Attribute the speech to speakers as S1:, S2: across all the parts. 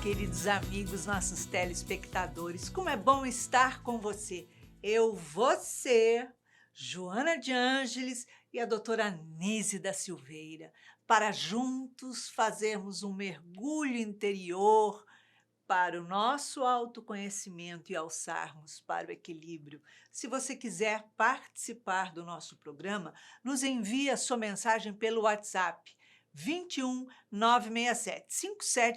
S1: queridos amigos, nossos telespectadores. Como é bom estar com você. Você, Joana de Ângeles e a doutora Nise da Silveira, para juntos fazermos um mergulho interior para o nosso autoconhecimento e alçarmos para o equilíbrio. Se você quiser participar do nosso programa, nos envie a sua mensagem pelo WhatsApp 21 967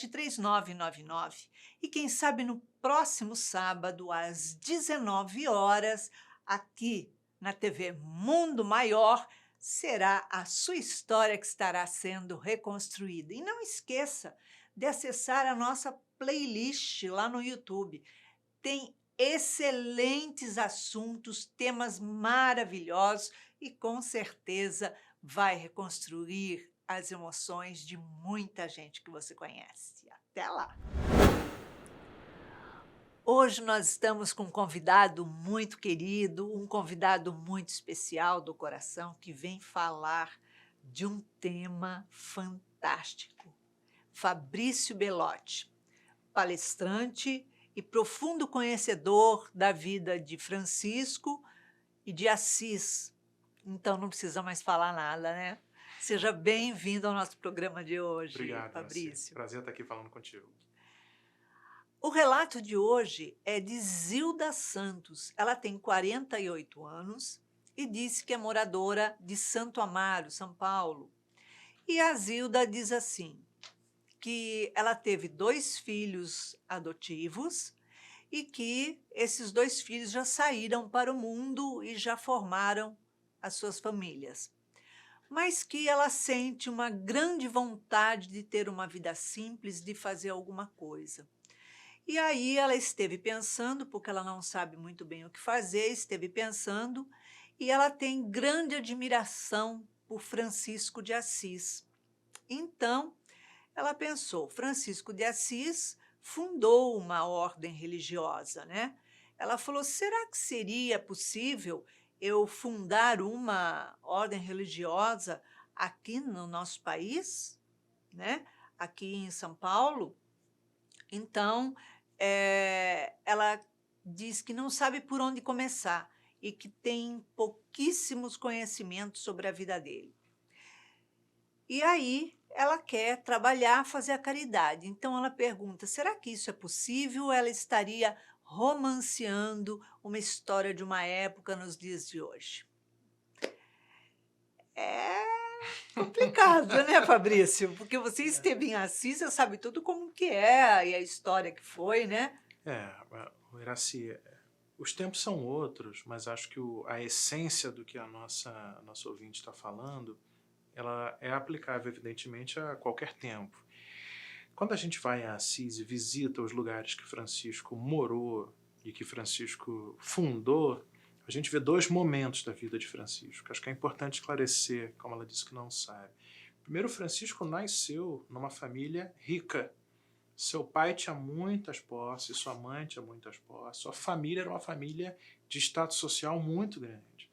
S1: 573999. E quem sabe no próximo sábado, às 19 horas, aqui na TV Mundo Maior, será a sua história que estará sendo reconstruída. E não esqueça de acessar a nossa playlist lá no YouTube. Tem excelentes assuntos, temas maravilhosos e com certeza vai reconstruir as emoções de muita gente que você conhece. Até lá! Hoje nós estamos com um convidado muito querido, um convidado muito especial do coração, que vem falar de um tema fantástico. Fabrício Belotti, palestrante e profundo conhecedor da vida de Francisco e de Assis. Então não precisa mais falar nada, né? Seja bem-vindo ao nosso programa de hoje,
S2: Obrigado,
S1: Fabrício.
S2: Prazer estar aqui falando contigo.
S1: O relato de hoje é de Zilda Santos. Ela tem 48 anos e disse que é moradora de Santo Amaro, São Paulo. E a Zilda diz assim, que ela teve 2 filhos adotivos e que esses 2 filhos já saíram para o mundo e já formaram as suas famílias. Mas que ela sente uma grande vontade de ter uma vida simples, de fazer alguma coisa. E aí ela esteve pensando, porque ela não sabe muito bem o que fazer, esteve pensando, e ela tem grande admiração por Francisco de Assis. Então, ela pensou, Francisco de Assis fundou uma ordem religiosa, né? Ela falou, será que seria possível eu fundar uma ordem religiosa aqui no nosso país, né? Aqui em São Paulo? Então, ela diz que não sabe por onde começar e que tem pouquíssimos conhecimentos sobre a vida dele. E aí ela quer trabalhar, fazer a caridade. Então ela pergunta, será que isso é possível ou ela estaria romanceando uma história de uma época nos dias de hoje? É complicado, né, Fabrício? Porque você esteve em Assis, você sabe tudo como que é e a história que foi, né?
S2: Iraci, os tempos são outros, mas acho que a essência do que a nossa ouvinte está falando, ela é aplicável, evidentemente, a qualquer tempo. Quando a gente vai a Assis e visita os lugares que Francisco morou e que Francisco fundou, a gente vê 2 momentos da vida de Francisco. Acho que é importante esclarecer, como ela disse que não sabe. Primeiro, Francisco nasceu numa família rica. Seu pai tinha muitas posses, sua mãe tinha muitas posses, sua família era uma família de status social muito grande.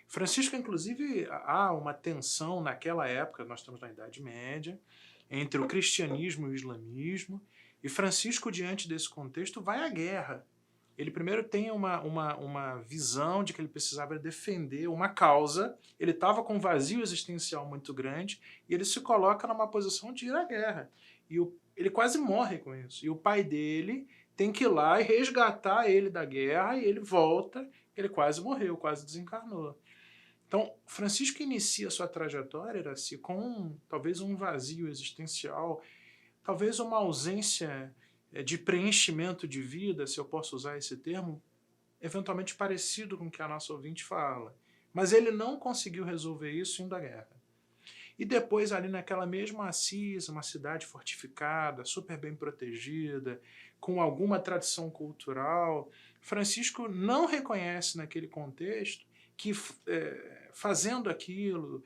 S2: Francisco, inclusive, há uma tensão naquela época, nós estamos na Idade Média, entre o cristianismo e o islamismo, e Francisco, diante desse contexto, vai à guerra. Ele primeiro tem uma visão de que ele precisava defender uma causa, ele estava com um vazio existencial muito grande, e ele se coloca numa posição de ir à guerra. E ele quase morre com isso. E o pai dele tem que ir lá e resgatar ele da guerra, e ele volta, ele quase morreu, quase desencarnou. Então, Francisco inicia sua trajetória, Iraci, com talvez um vazio existencial, talvez uma ausência de preenchimento de vida, se eu posso usar esse termo, eventualmente parecido com o que a nossa ouvinte fala. Mas ele não conseguiu resolver isso indo à guerra. E depois, ali naquela mesma Assis, uma cidade fortificada, super bem protegida, com alguma tradição cultural, Francisco não reconhece naquele contexto que fazendo aquilo,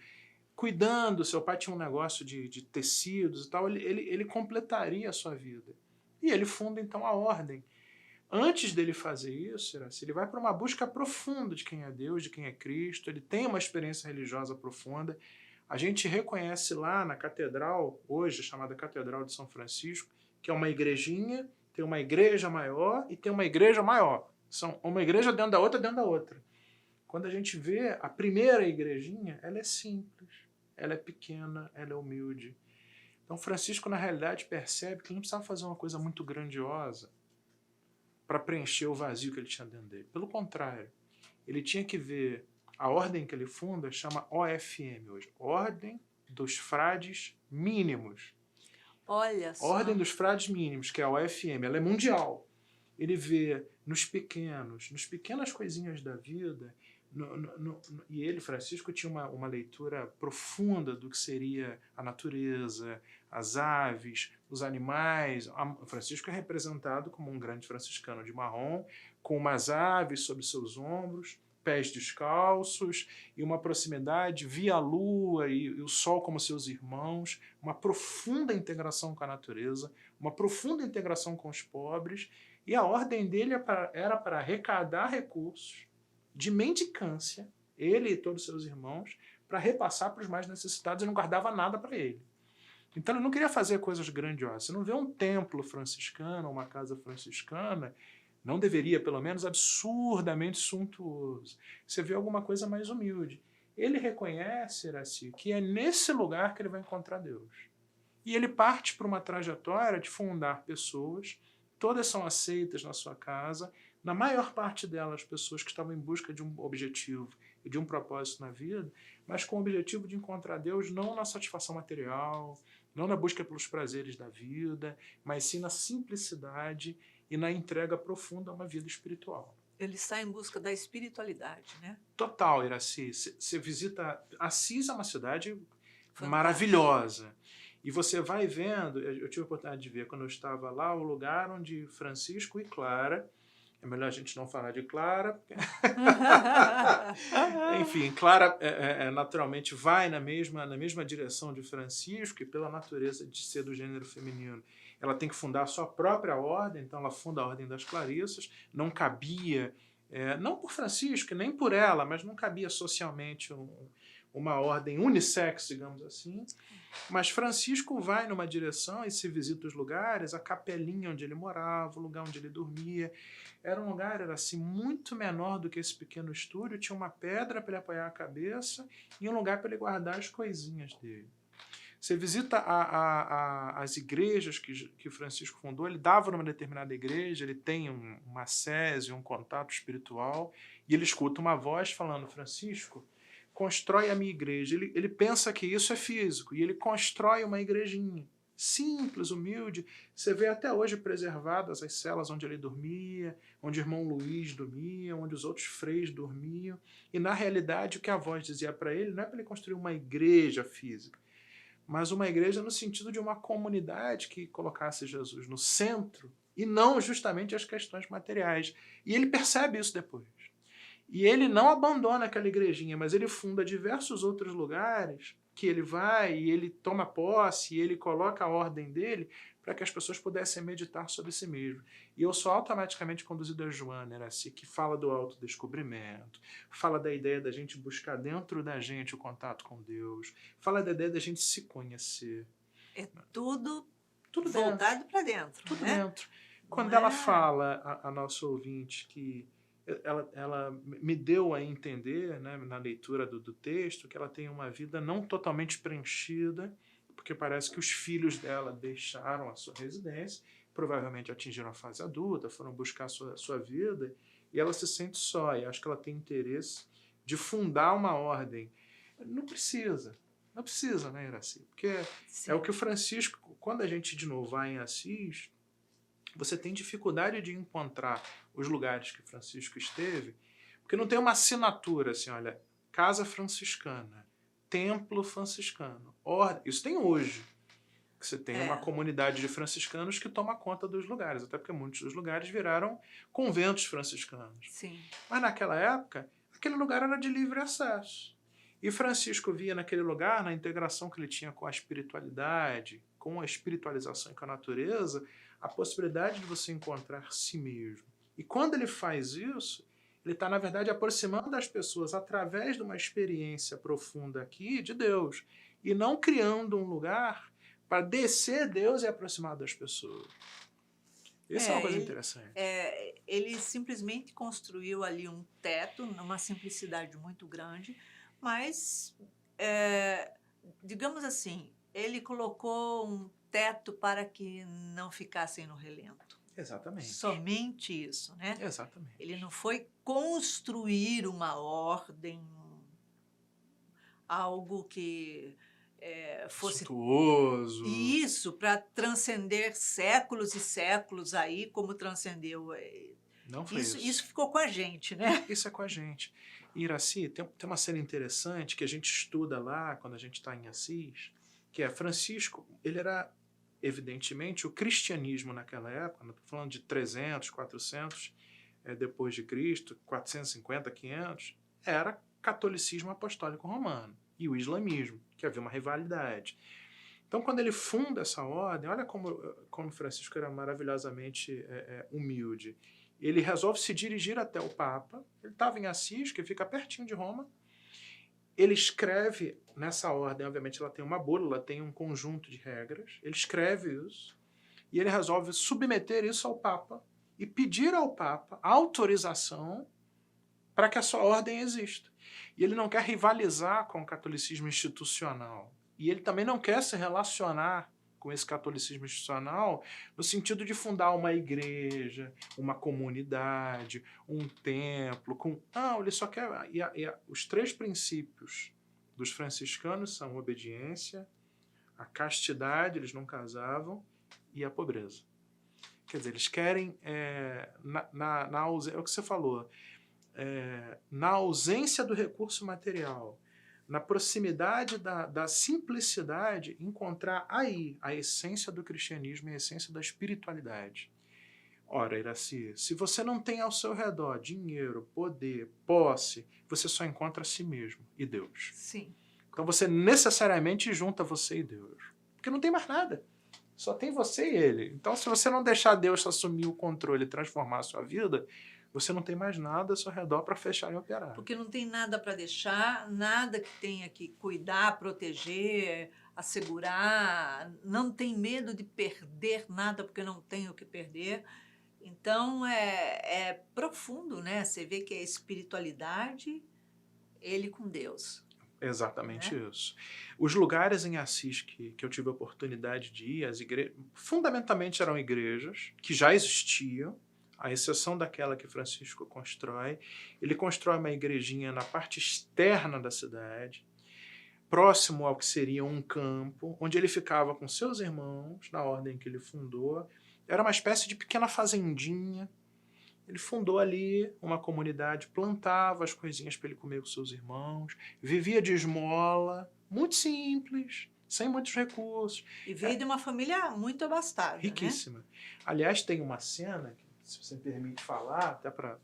S2: cuidando, seu pai tinha um negócio de tecidos e tal, ele completaria a sua vida. E ele funda então a ordem. Antes dele fazer isso, ele vai para uma busca profunda de quem é Deus, de quem é Cristo, ele tem uma experiência religiosa profunda. A gente reconhece lá na catedral, hoje chamada Catedral de São Francisco, que é uma igrejinha, tem uma igreja maior e tem uma igreja maior. São uma igreja dentro da outra, dentro da outra. Quando a gente vê a primeira igrejinha, ela é simples, ela é pequena, ela é humilde. Então Francisco, na realidade, percebe que ele não precisava fazer uma coisa muito grandiosa para preencher o vazio que ele tinha dentro dele. Pelo contrário, ele tinha que ver a ordem que ele funda, chama OFM hoje, Ordem dos Frades Mínimos.
S1: Olha só.
S2: Ordem dos Frades Mínimos, que é a OFM, ela é mundial. Ele vê nos pequenos, nas pequenas coisinhas da vida, e ele, Francisco, tinha uma leitura profunda do que seria a natureza, as aves, os animais. Francisco é representado como um grande franciscano de marrom, com umas aves sobre seus ombros, pés descalços, e uma proximidade via a lua e o sol como seus irmãos, uma profunda integração com a natureza, uma profunda integração com os pobres, e a ordem dele era para arrecadar recursos de mendicância, ele e todos os seus irmãos, para repassar para os mais necessitados, e não guardava nada para ele. Então ele não queria fazer coisas grandiosas. Você não vê um templo franciscano, uma casa franciscana, não deveria, pelo menos, absurdamente suntuoso. Você vê alguma coisa mais humilde. Ele reconhece, Iraci, que é nesse lugar que ele vai encontrar Deus. E ele parte para uma trajetória de fundar pessoas, todas são aceitas na sua casa, na maior parte delas, pessoas que estavam em busca de um objetivo e de um propósito na vida, mas com o objetivo de encontrar Deus não na satisfação material, não na busca pelos prazeres da vida, mas sim na simplicidade e na entrega profunda a uma vida espiritual.
S1: Ele está em busca da espiritualidade, né?
S2: Total, Iraci. Você visita... Assis é uma cidade
S1: Fantástica.
S2: Maravilhosa. E você vai vendo, eu tive a oportunidade de ver quando eu estava lá, o lugar onde Francisco e Clara, é melhor a gente não falar de Clara, enfim, Clara naturalmente vai na mesma direção de Francisco, e pela natureza de ser do gênero feminino, ela tem que fundar a sua própria ordem, então ela funda a Ordem das Clarissas, não cabia, não por Francisco, nem por ela, mas não cabia socialmente uma ordem unissex, digamos assim, mas Francisco vai numa direção e se visita os lugares, a capelinha onde ele morava, o lugar onde ele dormia, era um lugar, era assim, muito menor do que esse pequeno estúdio, tinha uma pedra para ele apoiar a cabeça e um lugar para ele guardar as coisinhas dele. Você visita as igrejas que Francisco fundou, ele dava numa determinada igreja, ele tem uma sese, um contato espiritual, e ele escuta uma voz falando, Francisco, constrói a minha igreja. Ele pensa que isso é físico, e ele constrói uma igrejinha, simples, humilde. Você vê até hoje preservadas as celas onde ele dormia, onde o irmão Luiz dormia, onde os outros freis dormiam, e na realidade o que a voz dizia para ele não é para ele construir uma igreja física, mas uma igreja no sentido de uma comunidade que colocasse Jesus no centro e não justamente as questões materiais. E ele percebe isso depois. E ele não abandona aquela igrejinha, mas ele funda diversos outros lugares que ele vai e ele toma posse e ele coloca a ordem dele para que as pessoas pudessem meditar sobre si mesmo. E eu sou automaticamente conduzido a Joana Iraci, que fala do autodescobrimento, fala da ideia da gente buscar dentro da gente o contato com Deus, fala da ideia da gente se conhecer.
S1: É tudo
S2: Tudo
S1: voltado para dentro,
S2: tudo
S1: né?
S2: dentro. Quando
S1: Não
S2: ela
S1: é?
S2: fala, a nossa ouvinte, que ela me deu a entender, né, na leitura do texto, que ela tem uma vida não totalmente preenchida, porque parece que os filhos dela deixaram a sua residência, provavelmente atingiram a fase adulta, foram buscar a sua vida, e ela se sente só, e acho que ela tem interesse de fundar uma ordem. Não precisa, né, Iraci? Porque
S1: Sim.
S2: é o que o Francisco, quando a gente de novo vai em Assis, você tem dificuldade de encontrar os lugares que Francisco esteve, porque não tem uma assinatura assim, olha, casa franciscana, templo franciscano, ordem. Isso tem hoje, que você tem uma comunidade de franciscanos que toma conta dos lugares, até porque muitos dos lugares viraram conventos franciscanos.
S1: Sim.
S2: Mas naquela época, aquele lugar era de livre acesso. E Francisco via naquele lugar, na integração que ele tinha com a espiritualidade, com a espiritualização e com a natureza, a possibilidade de você encontrar si mesmo. E quando ele faz isso, ele está, na verdade, aproximando as pessoas através de uma experiência profunda aqui de Deus, e não criando um lugar para descer Deus e aproximar das pessoas. Isso é uma coisa interessante.
S1: Ele simplesmente construiu ali um teto, numa simplicidade muito grande, mas, digamos assim, ele colocou um teto para que não ficassem no relento.
S2: Exatamente.
S1: Somente isso, né?
S2: Exatamente.
S1: Ele não foi construir uma ordem, algo que fosse
S2: Suntuoso.
S1: isso para transcender séculos e séculos aí, como transcendeu.
S2: Não foi isso.
S1: Isso ficou com a gente, né?
S2: Isso é com a gente. E Iraci, tem uma cena interessante que a gente estuda lá, quando a gente está em Assis, que é Francisco, ele era, evidentemente, o cristianismo naquela época, estou falando de 300, 400 depois de Cristo, 450, 500, era catolicismo apostólico romano e o islamismo, que havia uma rivalidade. Então, quando ele funda essa ordem, olha como Francisco era maravilhosamente humilde. Ele resolve se dirigir até o Papa. Ele estava em Assis, que fica pertinho de Roma. Ele escreve nessa ordem, obviamente ela tem uma bula, ela tem um conjunto de regras. Ele escreve isso e ele resolve submeter isso ao Papa e pedir ao Papa autorização para que a sua ordem exista. E ele não quer rivalizar com o catolicismo institucional. E ele também não quer se relacionar com esse catolicismo institucional no sentido de fundar uma igreja, uma comunidade, um templo. Não, ele só quer... os 3 princípios dos franciscanos são a obediência, a castidade, eles não casavam, e a pobreza. Quer dizer, eles querem, é o que você falou, na ausência do recurso material, na proximidade da simplicidade, encontrar aí a essência do cristianismo e a essência da espiritualidade. Ora, Iraci, se você não tem ao seu redor dinheiro, poder, posse, você só encontra a si mesmo e Deus.
S1: Sim.
S2: Então você necessariamente junta você e Deus. Porque não tem mais nada. Só tem você e ele. Então, se você não deixar Deus assumir o controle e transformar a sua vida, você não tem mais nada ao seu redor para fechar e operar.
S1: Porque não tem nada para deixar, nada que tenha que cuidar, proteger, assegurar, não tem medo de perder nada porque não tem o que perder. Então, é profundo, né? Você vê que é espiritualidade, ele com Deus.
S2: Exatamente isso. Os lugares em Assis que eu tive a oportunidade de ir, as igrejas, fundamentalmente eram igrejas que já existiam, à exceção daquela que Francisco constrói. Ele constrói uma igrejinha na parte externa da cidade, próximo ao que seria um campo, onde ele ficava com seus irmãos, na ordem que ele fundou. Era uma espécie de pequena fazendinha. Ele fundou ali uma comunidade, plantava as coisinhas para ele comer com seus irmãos, vivia de esmola, muito simples, sem muitos recursos.
S1: E veio de uma família muito abastada,
S2: riquíssima.
S1: Né?
S2: Aliás, tem uma cena, se você me permite falar, até para...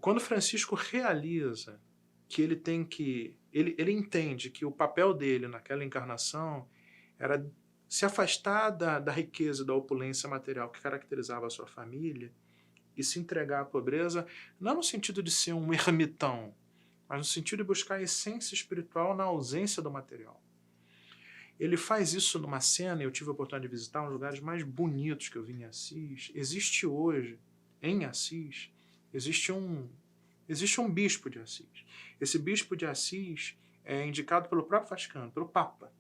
S2: Quando Francisco realiza que ele tem que... Ele entende que o papel dele naquela encarnação era se afastar da riqueza, da opulência material que caracterizava a sua família e se entregar à pobreza, não no sentido de ser um ermitão, mas no sentido de buscar a essência espiritual na ausência do material. Ele faz isso numa cena, eu tive a oportunidade de visitar um dos lugares mais bonitos que eu vi em Assis. Existe hoje, em Assis, existe um bispo de Assis. Esse bispo de Assis é indicado pelo próprio Vaticano, pelo Papa.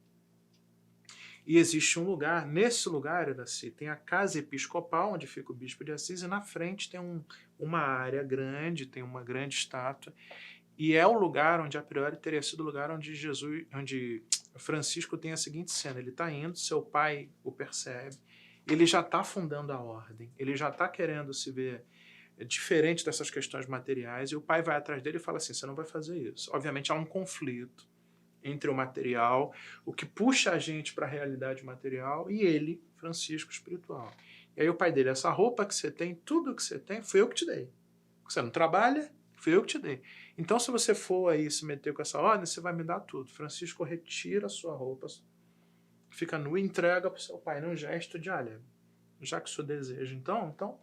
S2: E existe um lugar, nesse lugar, Iraci, tem a casa episcopal, onde fica o bispo de Assis, e na frente tem uma área grande, tem uma grande estátua, e é o lugar onde, a priori, teria sido o lugar onde Francisco tem a seguinte cena: ele está indo, seu pai o percebe, ele já está fundando a ordem, ele já está querendo se ver diferente dessas questões materiais, e o pai vai atrás dele e fala assim: você não vai fazer isso. Obviamente há um conflito entre o material, o que puxa a gente para a realidade material, e ele, Francisco, espiritual. E aí o pai dele: essa roupa que você tem, tudo que você tem, foi eu que te dei. Você não trabalha, foi eu que te dei. Então, se você for aí se meter com essa ordem, você vai me dar tudo. Francisco retira a sua roupa, fica nu e entrega para o seu pai, num gesto de, olha, já que o senhor deseja, então...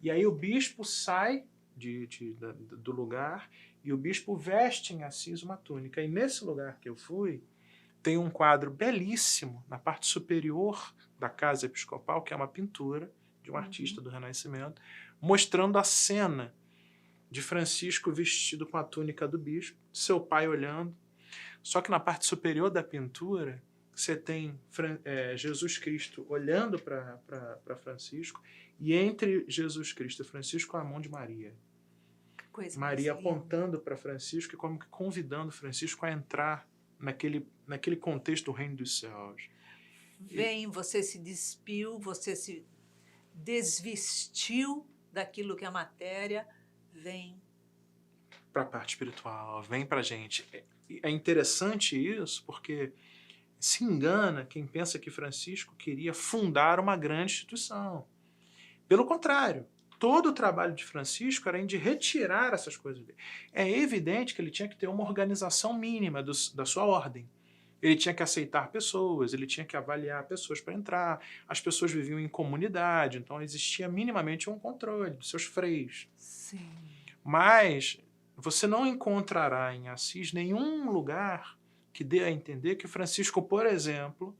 S2: E aí o bispo sai do lugar, e o bispo veste em Assis uma túnica. E nesse lugar que eu fui, tem um quadro belíssimo na parte superior da casa episcopal, que é uma pintura de um artista do Renascimento, mostrando a cena de Francisco vestido com a túnica do bispo, seu pai olhando. Só que na parte superior da pintura, você tem Jesus Cristo olhando para Francisco, e entre Jesus Cristo e Francisco a mão de Maria. Maria apontando para Francisco e como que convidando Francisco a entrar naquele contexto do reino dos céus.
S1: Vem, você se despiu, você se desvestiu daquilo que é matéria, vem
S2: para a parte espiritual, vem para a gente. É interessante isso, porque se engana quem pensa que Francisco queria fundar uma grande instituição. Pelo contrário, todo o trabalho de Francisco era de retirar essas coisas dele. É evidente que ele tinha que ter uma organização mínima da sua ordem. Ele tinha que aceitar pessoas, ele tinha que avaliar pessoas para entrar. As pessoas viviam em comunidade, então existia minimamente um controle dos seus freios.
S1: Sim.
S2: Mas você não encontrará em Assis nenhum lugar que dê a entender que Francisco, por exemplo,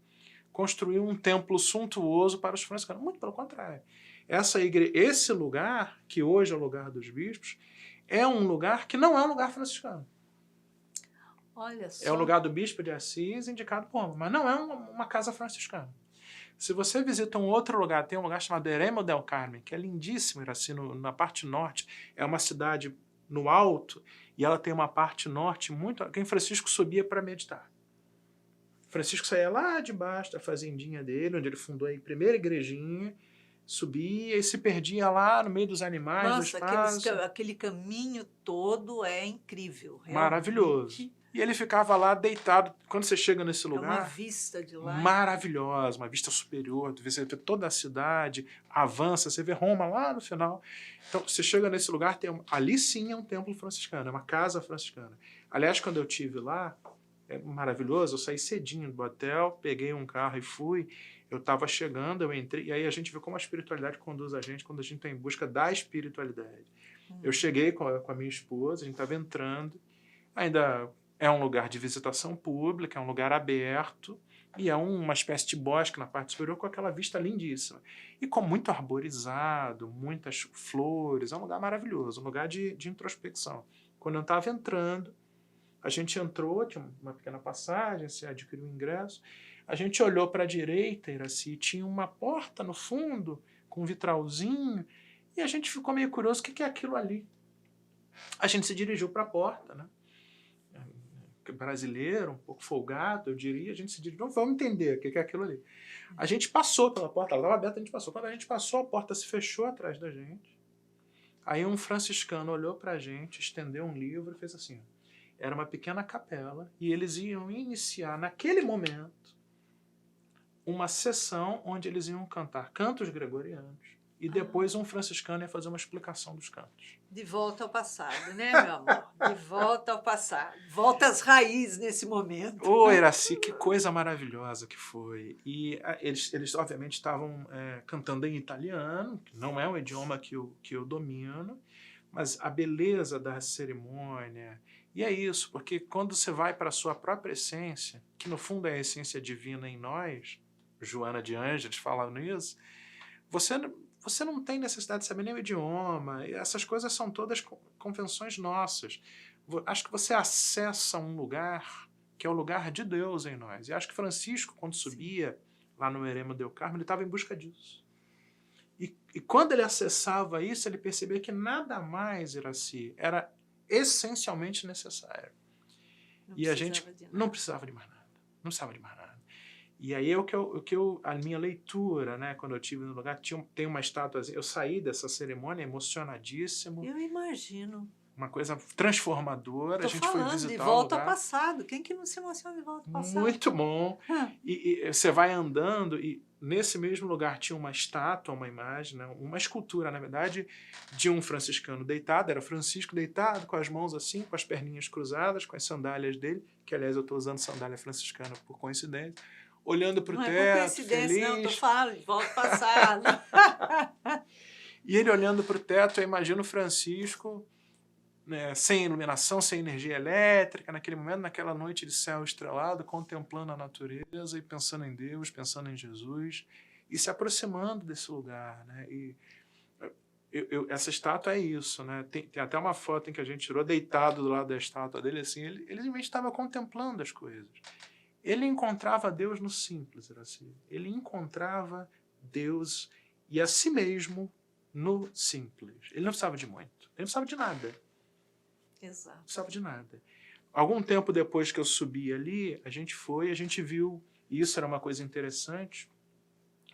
S2: construiu um templo suntuoso para os franciscanos. Muito pelo contrário. Esse lugar, que hoje é o lugar dos bispos, é um lugar que não é um lugar franciscano.
S1: Olha só.
S2: É o lugar do bispo de Assis indicado por Roma, mas não é uma casa franciscana. Se você visita um outro lugar, tem um lugar chamado Eremo del Carmen, que é lindíssimo, assim, na parte norte. É uma cidade no alto e ela tem uma parte norte muito... Quem Francisco subia para meditar. Francisco saía lá de baixo da fazendinha dele, onde ele fundou a primeira igrejinha, subia e se perdia lá no meio dos animais, do espaço.
S1: Aquele caminho todo é incrível. Realmente.
S2: Maravilhoso. E ele ficava lá deitado. Quando você chega nesse lugar...
S1: É uma vista de lá.
S2: Maravilhosa, uma vista superior. Você vê toda a cidade, avança, você vê Roma lá no final. Então, você chega nesse lugar, ali sim é um templo franciscano, é uma casa franciscana. Aliás, quando eu estive lá, é maravilhoso, eu saí cedinho do hotel, peguei um carro e fui. Eu estava chegando, eu entrei, e aí a gente vê como a espiritualidade conduz a gente quando a gente está em busca da espiritualidade. Eu cheguei com a minha esposa, a gente estava entrando, ainda é um lugar de visitação pública, é um lugar aberto, e é uma espécie de bosque na parte superior com aquela vista lindíssima. E com muito arborizado, muitas flores, é um lugar maravilhoso, um lugar de introspecção. Quando eu estava entrando, a gente entrou, tinha uma pequena passagem, você adquiriu o ingresso, a gente olhou para a direita, Iraci, tinha uma porta no fundo, com um vitralzinho, e a gente ficou meio curioso, o que é aquilo ali? A gente se dirigiu para a porta, né? Brasileiro, um pouco folgado, eu diria, a gente se dirigiu, vamos entender o que é aquilo ali. A gente passou pela porta, ela estava aberta, a gente passou. Quando a gente passou, a porta se fechou atrás da gente. Aí um franciscano olhou para a gente, estendeu um livro e fez assim. Era uma pequena capela e eles iam iniciar, naquele momento, uma sessão onde eles iam cantar cantos gregorianos e depois um franciscano ia fazer uma explicação dos cantos.
S1: De volta ao passado, né, meu amor? De volta ao passado. Volta às raízes nesse momento.
S2: Ô, Iraci, que coisa maravilhosa que foi. E eles obviamente, estavam cantando em italiano, que não é um idioma que eu domino, mas a beleza da cerimônia... E é isso, porque quando você vai para a sua própria essência, que no fundo é a essência divina em nós, Joana de Ângeles falando isso, você não tem necessidade de saber nem o idioma, e essas coisas são todas convenções nossas. Acho que você acessa um lugar que é o lugar de Deus em nós. E acho que Francisco, quando subia lá no Eremo del Carmen, ele estava em busca disso. E quando ele acessava isso, ele percebia que nada mais, Iraci, era essencialmente necessário. E a gente não precisava de mais nada. Não precisava de mais nada. E aí a minha leitura, né, quando eu estive no lugar, tem uma estátua, eu saí dessa cerimônia emocionadíssimo.
S1: Eu imagino.
S2: Uma coisa transformadora.
S1: Tô
S2: a gente foi visitar
S1: de volta
S2: o lugar.
S1: ao passado. Quem que não se emociona de volta ao passado?
S2: Muito bom. E você vai andando e nesse mesmo lugar tinha uma estátua, uma imagem, né, uma escultura, na verdade, de um franciscano deitado. Era Francisco deitado, com as mãos assim, com as perninhas cruzadas, com as sandálias dele, que aliás eu estou usando sandália franciscana por coincidência, olhando para o teto,
S1: Não é por coincidência,
S2: feliz.
S1: não, tô falando, de volta ao passado.
S2: E ele olhando para o teto, eu imagino Francisco né, sem iluminação, sem energia elétrica, naquele momento, naquela noite de céu estrelado, contemplando a natureza e pensando em Deus, pensando em Jesus e se aproximando desse lugar, né? E essa estátua é isso, né? Tem até uma foto em que a gente tirou deitado do lado da estátua dele, assim, ele simplesmente estava contemplando as coisas. Ele encontrava Deus no simples, Iraci. Ele encontrava Deus e a si mesmo no simples. Ele não precisava de muito, ele não precisava de nada.
S1: Exato.
S2: Não precisava de nada. Algum tempo depois que eu subi ali, a gente viu, e isso era uma coisa interessante,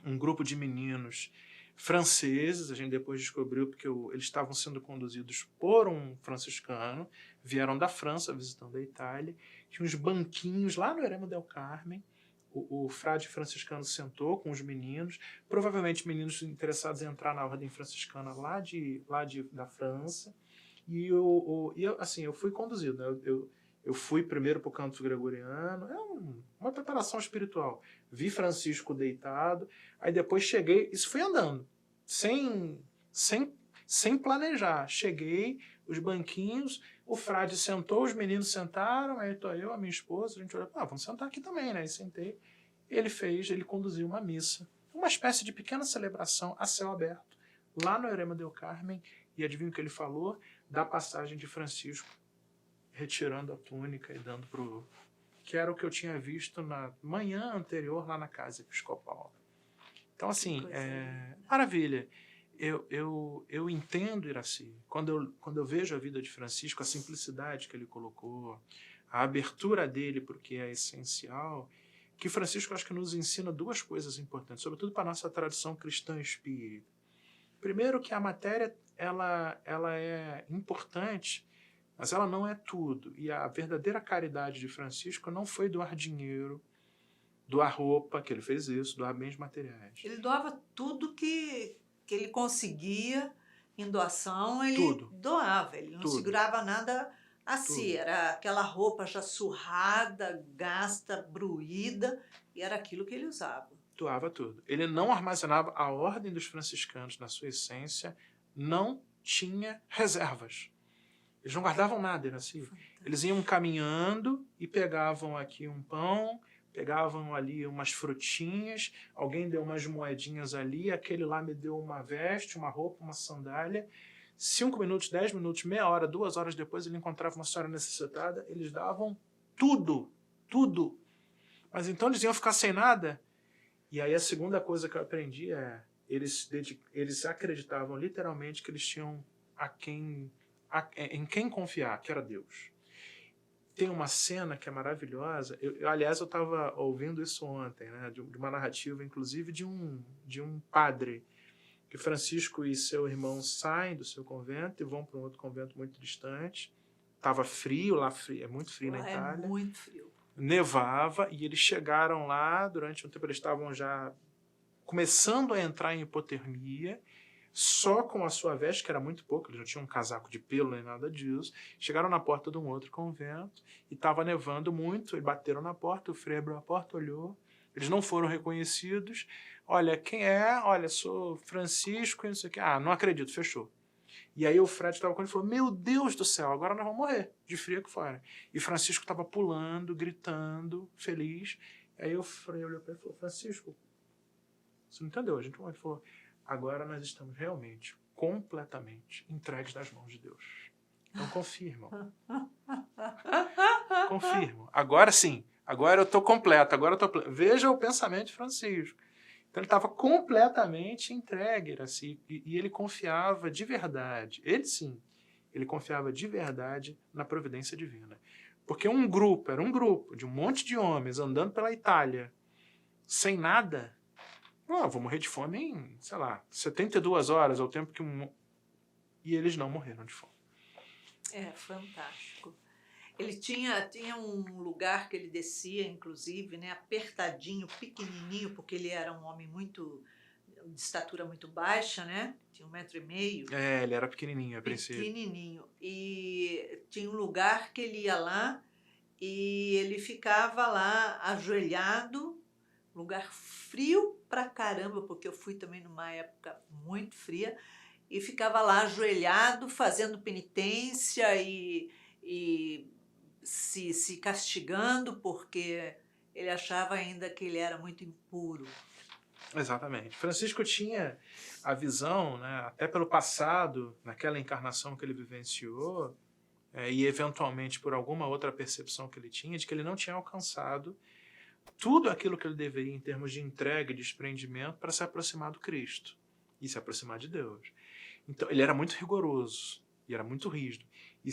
S2: um grupo de meninos franceses, a gente depois descobriu porque eles estavam sendo conduzidos por um franciscano, vieram da França visitando a Itália, tinha uns banquinhos lá no Erema del Carmen, o frade franciscano sentou com os meninos, provavelmente meninos interessados em entrar na ordem franciscana da França, e assim, eu fui conduzido, né? Eu fui primeiro para o canto gregoriano, uma preparação espiritual. Vi Francisco deitado, aí depois cheguei, isso foi andando, sem planejar. Cheguei, os banquinhos, o frade sentou, os meninos sentaram, aí estou eu, a minha esposa, a gente olhou, vamos sentar aqui também, né? E sentei. Ele conduziu uma missa, uma espécie de pequena celebração a céu aberto, lá no Erema del Carmen, e adivinha o que ele falou? Da passagem de Francisco, retirando a túnica e dando pro... que era o que eu tinha visto na manhã anterior lá na casa episcopal. Então, assim, maravilha. Eu entendo, Iraci, quando eu vejo a vida de Francisco, a simplicidade que ele colocou, a abertura dele para o que é essencial, que Francisco acho que nos ensina duas coisas importantes, sobretudo para a nossa tradição cristã espírita. Primeiro, que a matéria ela é importante, mas ela não é tudo. E a verdadeira caridade de Francisco não foi doar dinheiro, doar roupa, que ele fez isso, doar bens materiais.
S1: Ele doava tudo que ele conseguia em doação, ele
S2: Tudo.
S1: doava. Ele não
S2: Tudo.
S1: segurava nada a si.
S2: Tudo.
S1: Era aquela roupa já surrada, gasta, bruída, e era aquilo que ele usava.
S2: Doava tudo. Ele não armazenava. A ordem dos franciscanos, na sua essência, não tinha reservas. Eles não guardavam nada, era assim. Eles iam caminhando e pegavam aqui um pão, pegavam ali umas frutinhas, alguém deu umas moedinhas ali, aquele lá me deu uma veste, uma roupa, uma sandália. 5 minutos, 10 minutos, meia hora, 2 horas depois ele encontrava uma senhora necessitada, eles davam tudo, tudo. Mas então eles iam ficar sem nada? E aí a segunda coisa que eu aprendi é, eles acreditavam literalmente que eles tinham em quem confiar, que era Deus. Tem uma cena que é maravilhosa. Aliás, eu estava ouvindo isso ontem, né, de uma narrativa, inclusive, de um padre, que Francisco e seu irmão saem do seu convento e vão para um outro convento muito distante. Estava frio, lá é muito frio na Itália.
S1: É muito frio.
S2: Nevava, e eles chegaram lá, durante um tempo eles estavam já começando a entrar em hipotermia, só com a sua veste, que era muito pouco, eles não tinham um casaco de pelo nem nada disso. Chegaram na porta de um outro convento e estava nevando muito, e bateram na porta, o frei abriu a porta, olhou, eles não foram reconhecidos. Olha, quem é? Olha, sou Francisco e não sei o que. Ah, não acredito, fechou. E aí o frade estava com ele e falou, meu Deus do céu, agora nós vamos morrer de frio aqui fora. E Francisco estava pulando, gritando, feliz. Aí o frei olhou para ele e falou, Francisco, você não entendeu? Ele falou, agora nós estamos realmente, completamente entregues nas mãos de Deus. Então confirmam. Confirmam. Agora sim, agora eu estou completo, agora eu estou... Veja o pensamento de Francisco. Então ele estava completamente entregue, assim, e ele confiava de verdade. Ele sim, ele confiava de verdade na providência divina. Porque era um grupo de um monte de homens andando pela Itália, sem nada. Vou morrer de fome em, sei lá, 72 horas, é o tempo que... E eles não morreram de fome.
S1: É fantástico. Ele tinha um lugar que ele descia, inclusive, né, apertadinho, pequenininho, porque ele era um homem de estatura muito baixa, né? Tinha 1,5 metro.
S2: É, ele era pequenininho, a princípio.
S1: Pequenininho. E tinha um lugar que ele ia lá e ele ficava lá ajoelhado, lugar frio pra caramba, porque eu fui também numa época muito fria, e ficava lá ajoelhado, fazendo penitência e se castigando, porque ele achava ainda que ele era muito impuro.
S2: Exatamente. Francisco tinha a visão, né, até pelo passado, naquela encarnação que ele vivenciou, e eventualmente por alguma outra percepção que ele tinha, de que ele não tinha alcançado tudo aquilo que ele deveria em termos de entrega e desprendimento para se aproximar do Cristo e se aproximar de Deus. Então, ele era muito rigoroso e era muito rígido. E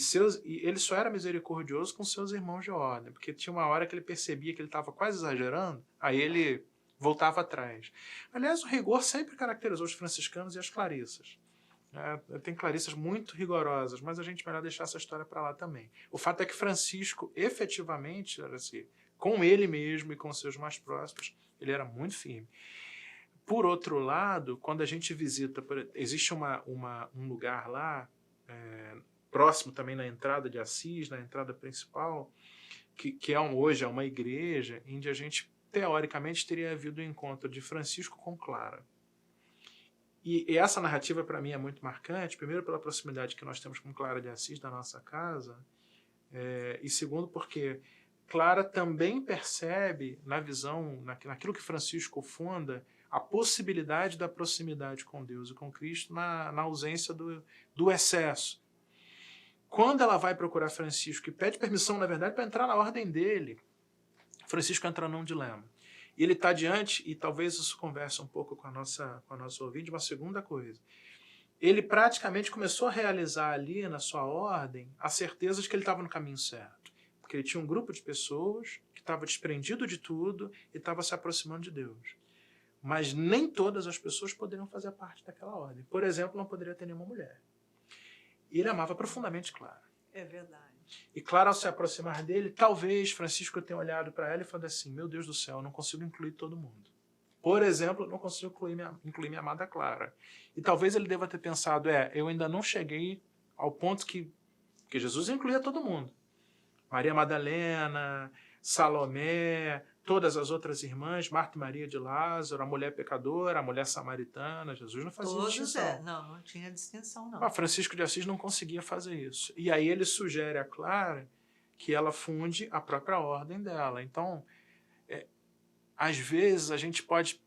S2: ele só era misericordioso com seus irmãos de ordem, porque tinha uma hora que ele percebia que ele estava quase exagerando, aí ele voltava atrás. Aliás, o rigor sempre caracterizou os franciscanos e as clarissas. Tem clarissas muito rigorosas, mas a gente melhor deixar essa história para lá também. O fato é que Francisco, efetivamente, era assim, com ele mesmo e com seus mais próximos, ele era muito firme. Por outro lado, quando a gente visita, existe um lugar lá, próximo também na entrada de Assis, na entrada principal, que hoje é uma igreja, onde a gente, teoricamente, teria havido o encontro de Francisco com Clara. E essa narrativa, para mim, é muito marcante, primeiro pela proximidade que nós temos com Clara de Assis, da nossa casa, e segundo porque Clara também percebe, na visão, naquilo que Francisco funda, a possibilidade da proximidade com Deus e com Cristo na ausência do excesso. Quando ela vai procurar Francisco e pede permissão, na verdade, para entrar na ordem dele, Francisco entra num dilema. E ele está diante, e talvez isso converse um pouco com a nossa ouvinte, uma segunda coisa. Ele praticamente começou a realizar ali, na sua ordem, a certeza de que ele estava no caminho certo. Porque ele tinha um grupo de pessoas que estava desprendido de tudo e estava se aproximando de Deus. Mas nem todas as pessoas poderiam fazer parte daquela ordem. Por exemplo, não poderia ter nenhuma mulher. E ele amava profundamente Clara.
S1: É verdade.
S2: E Clara, ao se aproximar dele, talvez Francisco tenha olhado para ela e falado assim, meu Deus do céu, eu não consigo incluir todo mundo. Por exemplo, eu não consigo incluir minha amada Clara. E talvez ele deva ter pensado, eu ainda não cheguei ao ponto que Jesus incluía todo mundo. Maria Madalena, Salomé, todas as outras irmãs, Marta e Maria de Lázaro, a mulher pecadora, a mulher samaritana, Jesus não fazia distinção.
S1: Não tinha distinção, não.
S2: Mas Francisco de Assis não conseguia fazer isso. E aí ele sugere a Clara que ela funde a própria ordem dela. Então, às vezes a gente pode...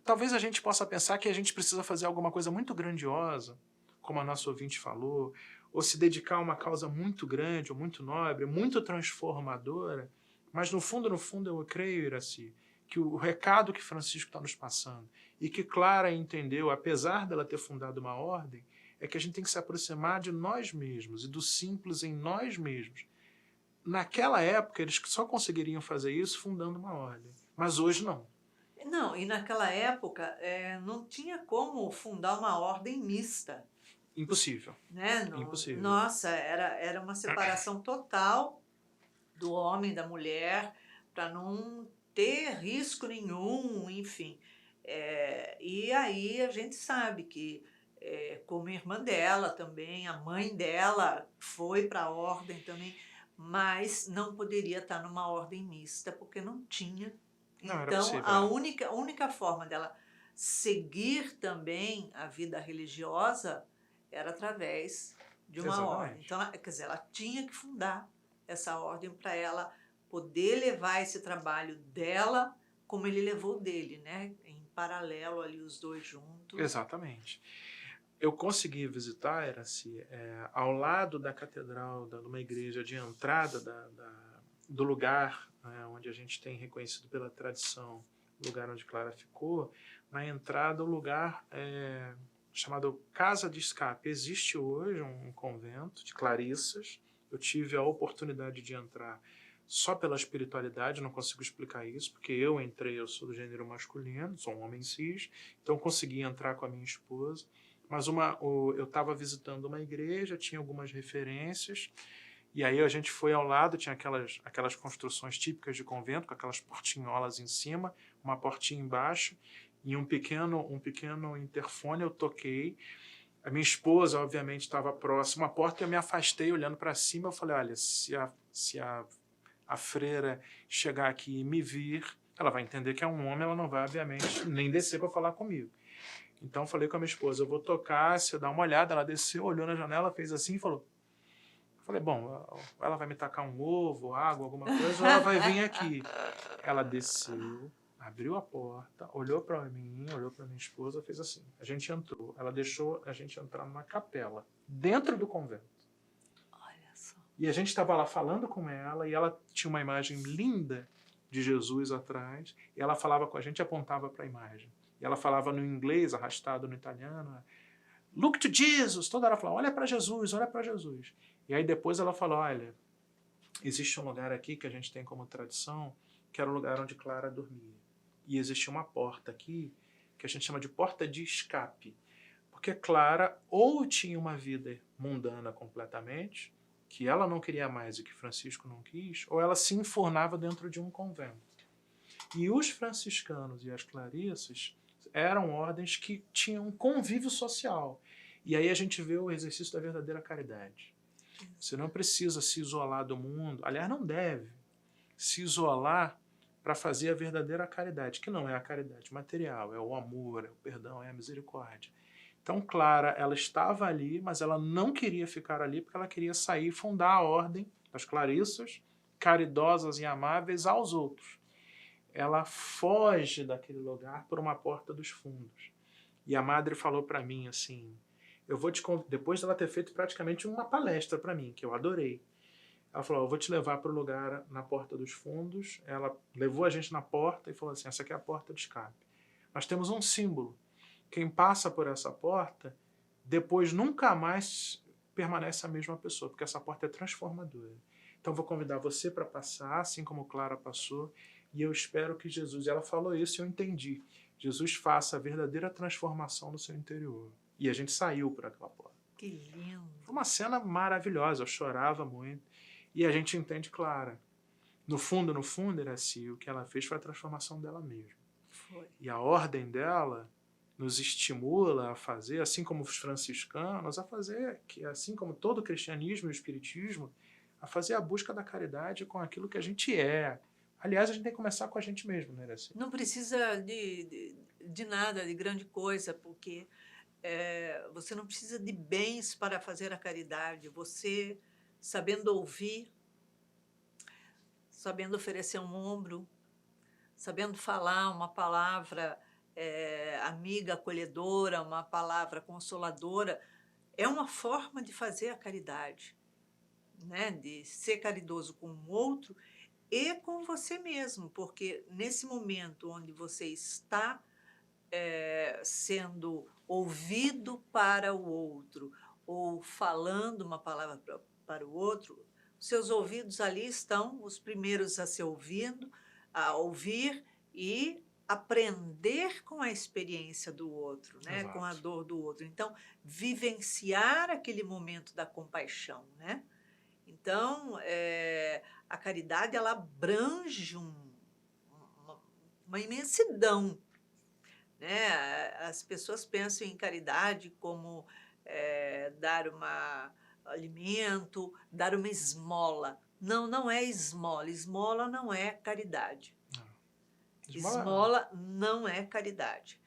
S2: Talvez a gente possa pensar que a gente precisa fazer alguma coisa muito grandiosa, como a nossa ouvinte falou, ou se dedicar a uma causa muito grande, ou muito nobre, muito transformadora, mas no fundo, eu creio, Iraci, que o recado que Francisco está nos passando e que Clara entendeu, apesar dela ter fundado uma ordem, é que a gente tem que se aproximar de nós mesmos e do simples em nós mesmos. Naquela época, eles só conseguiriam fazer isso fundando uma ordem, mas hoje não.
S1: Não, e naquela época não tinha como fundar uma ordem mista.
S2: Impossível.
S1: Né?
S2: Impossível.
S1: Nossa, era uma separação total do homem e da mulher, para não ter risco nenhum, enfim. E aí a gente sabe que, como irmã dela também, a mãe dela foi para a ordem também, mas não poderia estar numa ordem mista, porque não tinha.
S2: Não,
S1: Então, a única forma dela seguir também a vida religiosa era através de uma ordem. Então, quer dizer, ela tinha que fundar essa ordem para ela poder levar esse trabalho dela como ele levou dele, né? Em paralelo ali, os dois juntos.
S2: Exatamente. Eu consegui visitar, Iraci, ao lado da catedral, de uma igreja de entrada do lugar onde a gente tem reconhecido pela tradição, o lugar onde Clara ficou, na entrada o lugar chamado Casa de Escape. Existe hoje um convento de clarissas. Eu tive a oportunidade de entrar só pela espiritualidade, não consigo explicar isso, porque eu sou do gênero masculino, sou um homem cis, então consegui entrar com a minha esposa. Mas eu estava visitando uma igreja, tinha algumas referências, e aí a gente foi ao lado, tinha aquelas construções típicas de convento, com aquelas portinholas em cima, uma portinha embaixo, e um pequeno interfone. Eu toquei. A minha esposa, obviamente, estava próxima à porta, e eu me afastei olhando para cima. Eu falei, olha, se a freira chegar aqui e me vir, ela vai entender que é um homem, ela não vai, obviamente, nem descer para falar comigo. Então eu falei com a minha esposa, eu vou tocar, você dá uma olhada. Ela desceu, olhou na janela, fez assim e falou. Eu falei, bom, ela vai me tacar um ovo, água, alguma coisa, ou ela vai vir aqui. Ela desceu, abriu a porta, olhou para mim, olhou para minha esposa, fez assim. A gente entrou, ela deixou a gente entrar numa capela, dentro do convento.
S1: Olha só.
S2: E a gente estava lá falando com ela, e ela tinha uma imagem linda de Jesus atrás, e ela falava com a gente e apontava para a imagem. E ela falava no inglês, arrastado no italiano, look to Jesus! Toda hora falava, olha para Jesus, olha para Jesus. E aí depois ela falou, olha, existe um lugar aqui que a gente tem como tradição, que era o lugar onde Clara dormia. E existia uma porta aqui, que a gente chama de porta de escape. Porque Clara ou tinha uma vida mundana completamente, que ela não queria mais e que Francisco não quis, ou ela se enfurnava dentro de um convento. E os franciscanos e as clarissas eram ordens que tinham um convívio social. E aí a gente vê o exercício da verdadeira caridade. Você não precisa se isolar do mundo, aliás, não deve se isolar para fazer a verdadeira caridade, que não é a caridade material, é o amor, é o perdão, é a misericórdia. Então, Clara, ela estava ali, mas ela não queria ficar ali porque ela queria sair e fundar a ordem das clarissas, caridosas e amáveis aos outros. Ela foge daquele lugar por uma porta dos fundos. E a madre falou para mim assim, eu vou te depois dela ter feito praticamente uma palestra para mim, que eu adorei. Ela falou, eu vou te levar para o lugar na porta dos fundos. Ela levou a gente na porta e falou assim, essa aqui é a porta de escape. Nós temos um símbolo. Quem passa por essa porta, depois nunca mais permanece a mesma pessoa, porque essa porta é transformadora. Então vou convidar você para passar, assim como Clara passou, e eu espero que Jesus, ela falou isso e eu entendi, Jesus faça a verdadeira transformação no seu interior. E a gente saiu por aquela porta.
S1: Que lindo.
S2: Foi uma cena maravilhosa, eu chorava muito. E a gente entende Clara. No fundo, Iraci, o que ela fez foi a transformação dela mesma.
S1: Foi.
S2: E a ordem dela nos estimula a fazer, assim como os franciscanos, a fazer, que assim como todo o cristianismo e o espiritismo, a fazer a busca da caridade com aquilo que a gente é. Aliás, a gente tem que começar com a gente mesmo, né, Iraci?
S1: Não precisa de nada, de grande coisa, porque você não precisa de bens para fazer a caridade. Você, sabendo ouvir, sabendo oferecer um ombro, sabendo falar uma palavra amiga, acolhedora, uma palavra consoladora, é uma forma de fazer a caridade, né? De ser caridoso com o outro e com você mesmo, porque nesse momento onde você está sendo ouvido para o outro ou falando uma palavra para o outro, seus ouvidos ali estão os primeiros a a ouvir e aprender com a experiência do outro, né?
S2: Exato.
S1: Com a dor do outro. Então, vivenciar aquele momento da compaixão, né? Então, a caridade, ela abrange uma imensidão, né? As pessoas pensam em caridade como dar alimento, dar uma esmola. Não, não é esmola. Esmola não é caridade. Esmola não é caridade.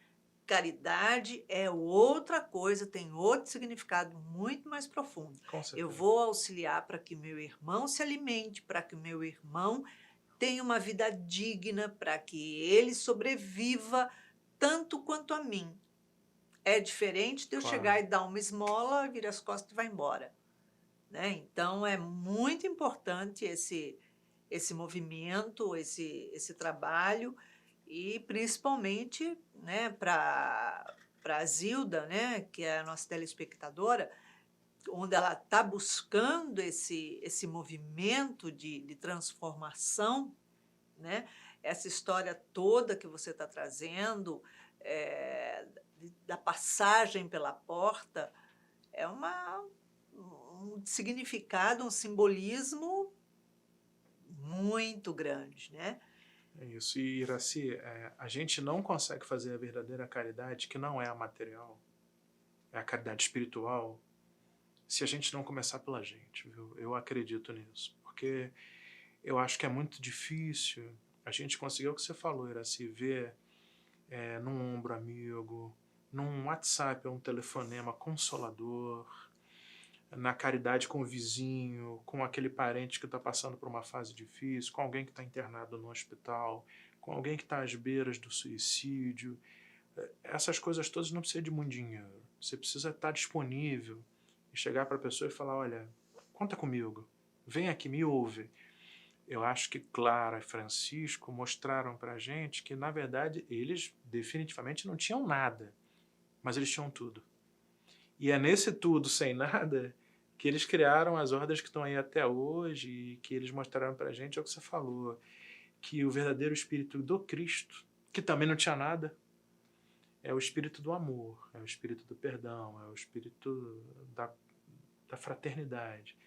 S1: Caridade é outra coisa, tem outro significado muito mais profundo.
S2: Com certeza.
S1: Eu vou auxiliar para que meu irmão se alimente, para que meu irmão tenha uma vida digna, para que ele sobreviva tanto quanto a mim. É diferente de eu chegar e dar uma esmola, vira as costas e vai embora. Né? Então, é muito importante esse movimento, esse trabalho, e principalmente, né, para a Zilda, né, que é a nossa telespectadora, onde ela está buscando esse movimento de transformação, né? Essa história toda que você está trazendo, da passagem pela porta, é um significado, um simbolismo muito grande, né?
S2: É isso. E, Iraci, a gente não consegue fazer a verdadeira caridade, que não é a material, é a caridade espiritual, se a gente não começar pela gente, viu? Eu acredito nisso, porque eu acho que é muito difícil a gente conseguir o que você falou, Iraci, ver num ombro amigo, num WhatsApp ou um telefonema consolador, na caridade com o vizinho, com aquele parente que está passando por uma fase difícil, com alguém que está internado no hospital, com alguém que está às beiras do suicídio. Essas coisas todas não precisam de muito dinheiro. Você precisa estar disponível e chegar para a pessoa e falar, olha, conta comigo, vem aqui, me ouve. Eu acho que Clara e Francisco mostraram para a gente que, na verdade, eles definitivamente não tinham nada, mas eles tinham tudo. E é nesse tudo, sem nada, que eles criaram as ordens que estão aí até hoje e que eles mostraram para a gente, é o que você falou, que o verdadeiro espírito do Cristo, que também não tinha nada, é o espírito do amor, é o espírito do perdão, é o espírito da fraternidade.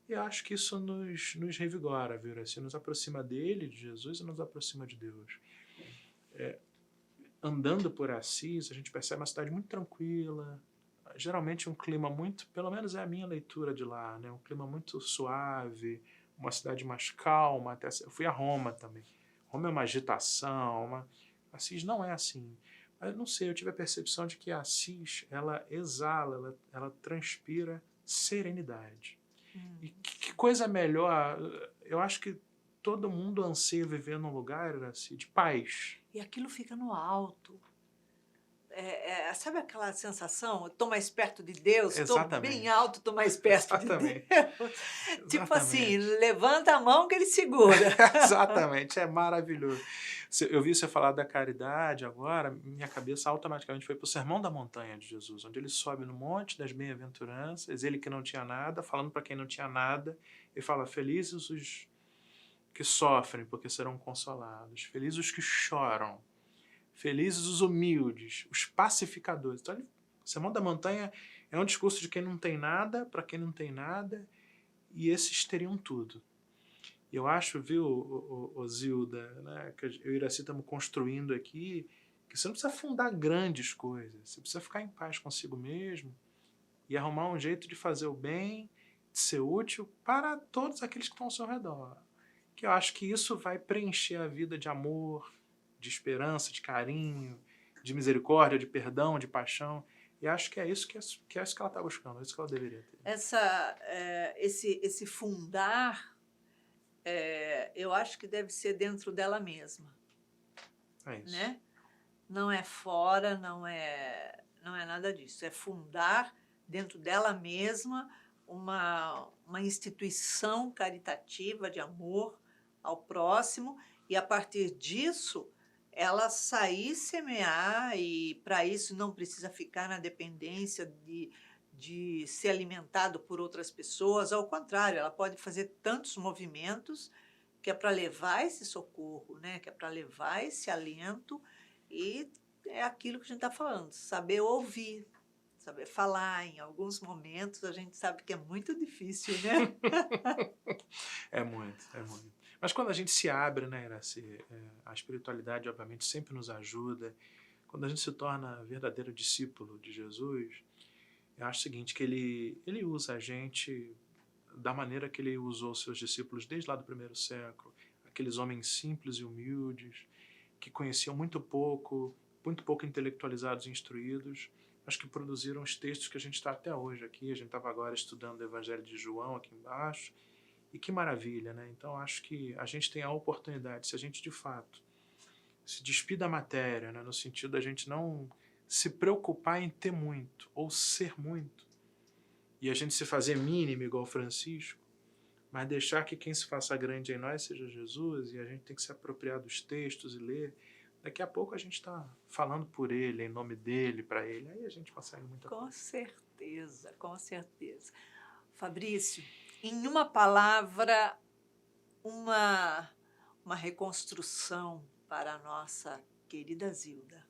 S2: E eu acho que isso nos revigora, viu? Assim, nos aproxima dele, de Jesus, e nos aproxima de Deus. Andando por Assis, a gente percebe uma cidade muito tranquila, geralmente um clima muito, pelo menos é a minha leitura de lá, né? Um clima muito suave, uma cidade mais calma. Até, eu fui a Roma também. Roma é uma agitação, Assis não é assim. Mas não sei, eu tive a percepção de que Assis, ela exala, ela transpira serenidade. E que coisa melhor, eu acho que todo mundo anseia viver num lugar assim, de paz.
S1: E aquilo fica no alto. Sabe aquela sensação? Eu estou mais perto de Deus, estou bem alto, estou mais perto de Deus. Tipo assim, levanta a mão que ele segura.
S2: Exatamente, é maravilhoso. Eu vi você falar da caridade agora, minha cabeça automaticamente foi para o Sermão da Montanha de Jesus, onde ele sobe no Monte das Bem-aventuranças, ele que não tinha nada, falando para quem não tinha nada, e fala, felizes os que sofrem, porque serão consolados, felizes os que choram, felizes os humildes, os pacificadores. Então, o Sermão da Montanha é um discurso de quem não tem nada, para quem não tem nada, e esses teriam tudo. E eu acho, viu, Zilda, né, que eu e o Iracy estamos construindo aqui, que você não precisa fundar grandes coisas, você precisa ficar em paz consigo mesmo e arrumar um jeito de fazer o bem, de ser útil para todos aqueles que estão ao seu redor. Que eu acho que isso vai preencher a vida de amor, de esperança, de carinho, de misericórdia, de perdão, de paixão. E acho que é isso que ela está buscando, é isso que ela deveria ter.
S1: Esse fundar, eu acho que deve ser dentro dela mesma.
S2: É isso.
S1: Né? Não é fora, não é nada disso. É fundar dentro dela mesma uma instituição caritativa de amor ao próximo e, a partir disso, ela sair semear, e para isso não precisa ficar na dependência de ser alimentado por outras pessoas. Ao contrário, ela pode fazer tantos movimentos que é para levar esse socorro, né? Que é para levar esse alento, e é aquilo que a gente está falando, saber ouvir, saber falar. Em alguns momentos a gente sabe que é muito difícil, né?
S2: É muito. Mas quando a gente se abre, né, Iracy, a espiritualidade, obviamente, sempre nos ajuda. Quando a gente se torna verdadeiro discípulo de Jesus, eu acho o seguinte, que ele usa a gente da maneira que ele usou seus discípulos desde lá do primeiro século, aqueles homens simples e humildes, que conheciam muito pouco intelectualizados e instruídos, mas que produziram os textos que a gente está até hoje aqui. A gente estava agora estudando o Evangelho de João aqui embaixo, e que maravilha, né? Então acho que a gente tem a oportunidade, se a gente de fato se despir da matéria, né, no sentido da gente não se preocupar em ter muito ou ser muito, e a gente se fazer mínimo igual Francisco, mas deixar que quem se faça grande em nós seja Jesus, e a gente tem que se apropriar dos textos e ler. Daqui a pouco a gente está falando por ele, em nome dele, para ele, aí a gente consegue muita coisa.
S1: Com certeza. Fabrício, em uma palavra, uma reconstrução para a nossa querida Zilda.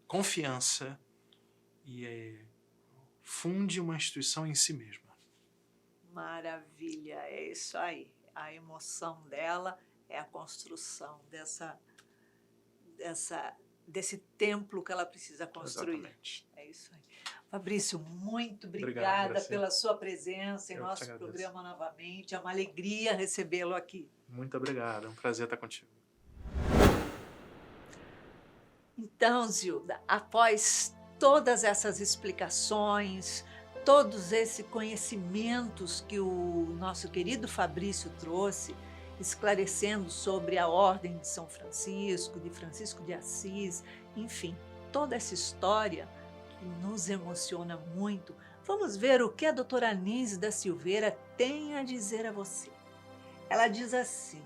S2: Confiança e funde uma instituição em si mesma.
S1: Maravilha, é isso aí. A emoção dela é a construção desse templo que ela precisa construir.
S2: Exatamente.
S1: É isso aí. Fabrício, muito obrigada pela sua presença em nosso programa novamente. É uma alegria recebê-lo aqui.
S2: Muito obrigado, é um prazer estar contigo.
S1: Então, Zilda, após todas essas explicações, todos esses conhecimentos que o nosso querido Fabrício trouxe, esclarecendo sobre a Ordem de São Francisco, de Francisco de Assis, enfim, toda essa história que nos emociona muito, vamos ver o que a doutora Anísia da Silveira tem a dizer a você. Ela diz assim: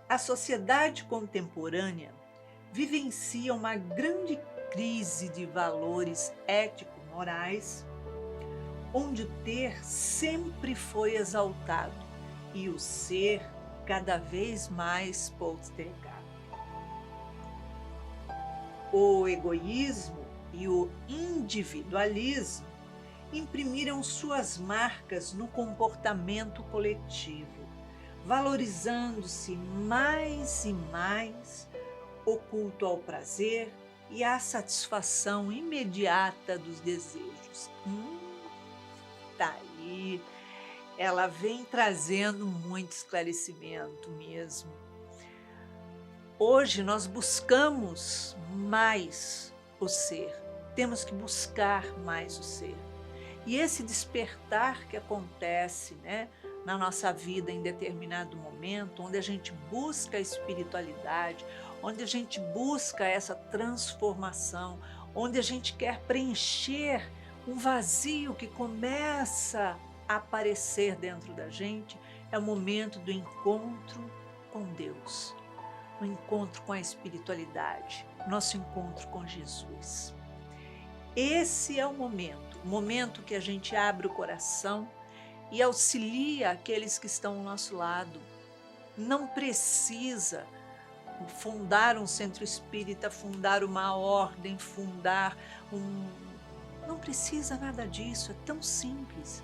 S1: a sociedade contemporânea vivencia uma grande crise de valores ético-morais, onde o ter sempre foi exaltado e o ser cada vez mais postergado. O egoísmo e o individualismo imprimiram suas marcas no comportamento coletivo, valorizando-se mais e mais o culto ao prazer e à satisfação imediata dos desejos. Tá aí. Ela vem trazendo muito esclarecimento mesmo. Hoje nós buscamos mais o ser, temos que buscar mais o ser. E esse despertar que acontece, né, na nossa vida em determinado momento, onde a gente busca a espiritualidade, onde a gente busca essa transformação, onde a gente quer preencher um vazio que começa a aparecer dentro da gente, é o momento do encontro com Deus, o encontro com a espiritualidade, nosso encontro com Jesus. Esse é o momento que a gente abre o coração e auxilia aqueles que estão ao nosso lado. Não precisa fundar um centro espírita, fundar uma ordem, não precisa nada disso, é tão simples.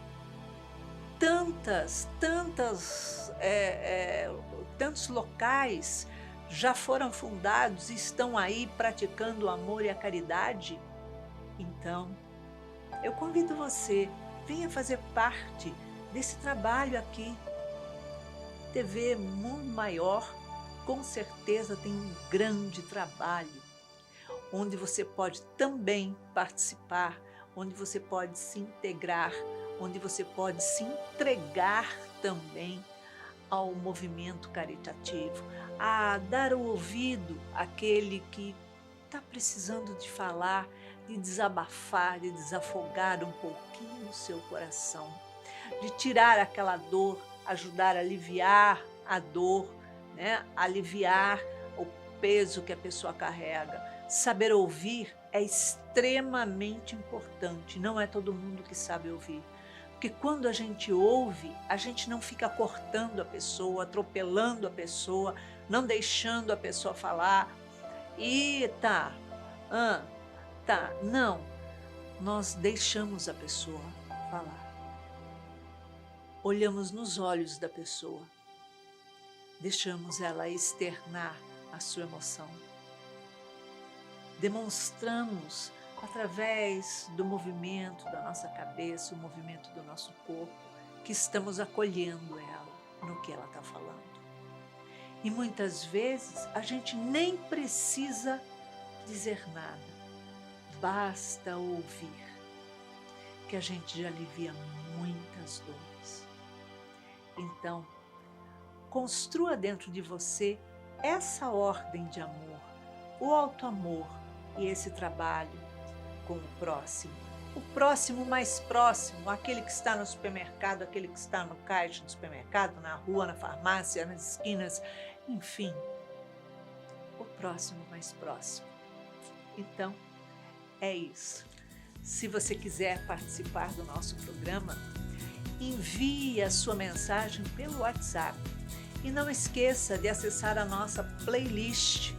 S1: Tantos locais já foram fundados e estão aí praticando o amor e a caridade. Então, eu convido você, venha fazer parte desse trabalho aqui. TV Mundo Maior, com certeza tem um grande trabalho, onde você pode também participar, onde você pode se integrar, onde você pode se entregar também ao movimento caritativo, a dar o ouvido àquele que está precisando de falar, de desabafar, de desafogar um pouquinho o seu coração, de tirar aquela dor, ajudar a aliviar a dor, né? Aliviar o peso que a pessoa carrega. Saber ouvir é extremamente importante, não é todo mundo que sabe ouvir. Porque quando a gente ouve, a gente não fica cortando a pessoa, atropelando a pessoa, não deixando a pessoa falar. Não. Nós deixamos a pessoa falar. Olhamos nos olhos da pessoa. Deixamos ela externar a sua emoção. Demonstramos através do movimento da nossa cabeça, o movimento do nosso corpo, que estamos acolhendo ela no que ela está falando. E muitas vezes a gente nem precisa dizer nada, basta ouvir, que a gente já alivia muitas dores. Então, construa dentro de você essa ordem de amor, o auto-amor e esse trabalho com o próximo mais próximo, aquele que está no supermercado, aquele que está no caixa do supermercado, na rua, na farmácia, nas esquinas, enfim, o próximo mais próximo. Então, é isso. Se você quiser participar do nosso programa, envie a sua mensagem pelo WhatsApp e não esqueça de acessar a nossa playlist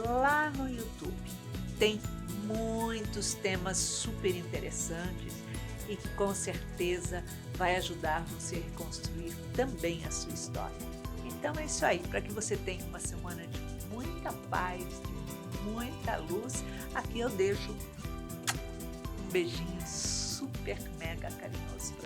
S1: lá no YouTube. Tem muitos temas super interessantes e que com certeza vai ajudar você a reconstruir também a sua história. Então é isso aí, para que você tenha uma semana de muita paz, de muita luz, aqui eu deixo um beijinho super mega carinhoso para